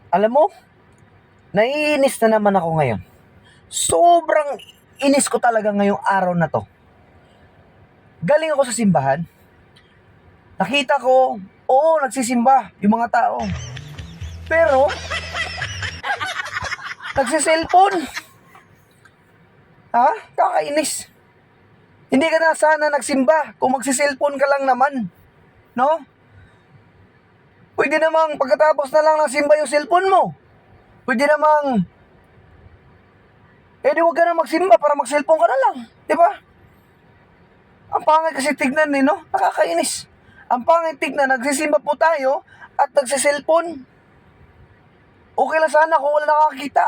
Alam mo, naiinis na naman ako ngayon. Sobrang inis ko talaga ngayong araw na to. Galing ako sa simbahan. Nakita ko, oo, nagsisimba yung mga tao. Pero, nagsiselfone. Ha? Kakainis. Hindi ka na sana nagsimba kung magsiselfone ka lang naman. No? Pwede namang pagkatapos na lang ng simba yung cellphone mo. Pwede namang di wag ka na magsimba para mag-cellphone ka na lang. Di ba? Ang pangit kasi tignan no? Nakakainis. Ang pangit tignan, nagsisimba po tayo at nagsiselfone. Okay lang sana kung wala nakakita.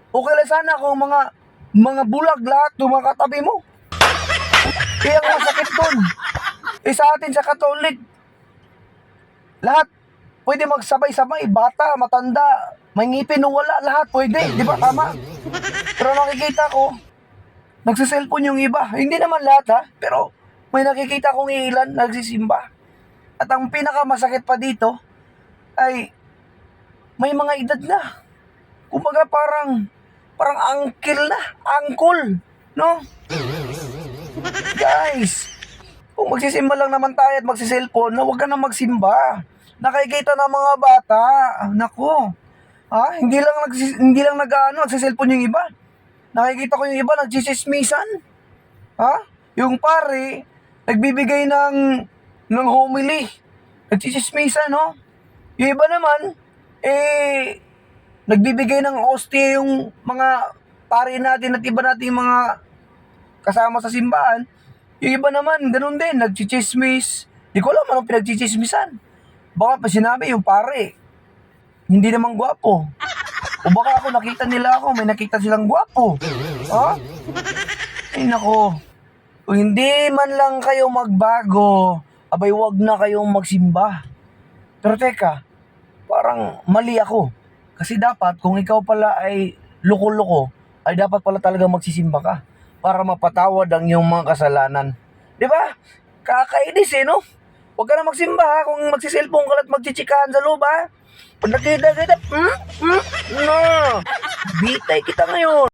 Okay lang sana kung mga bulag lahat yung mga katabi mo. Kaya ang masakit dun. Sa atin sa Katolik, lahat pwede magsabay-sabay. Bata, matanda, may ngipin o wala, lahat pwede. Di ba? Tama. Pero nakikita ko, nagsiselfone yung iba. Hindi naman lahat ha, pero may nakikita kong ilan nagsisimba. At ang pinakamasakit pa dito ay may mga edad na. Kumbaga parang uncle, no? Guys, kung magsisimba lang naman tayo at magsiselfone, na huwag ka na magsimba. Nakikita ng mga bata. Nako. Ha? Hindi lang nagsiselfone yung iba. Nakikita ko yung iba nagsisismisan. Ha? Yung pare nagbibigay ng homily. Nagsisismisan, no? Yung iba naman nagbibigay ng ostia yung mga pare natin at iba natin yung mga kasama sa simbahan. Yung iba naman, ganun din, nagchichismis. Di ko alam anong pinagchichismisan. Baka pa sinabi yung pare, hindi naman gwapo. O baka ako nakita nila may nakita silang gwapo. Ha? Ay nako, kung hindi man lang kayo magbago, abay wag na kayong magsimba. Pero teka, parang mali ako. Kasi dapat, kung ikaw pala ay loko-loko, ay dapat pala talaga magsisimba ka para mapatawad ang iyong mga kasalanan. Di ba? Kakainis no? Huwag ka na magsimba ha, kung magsiselfone ka at magchichikahan sa loob ha. Pag nakita kita, no, bitay kita ngayon.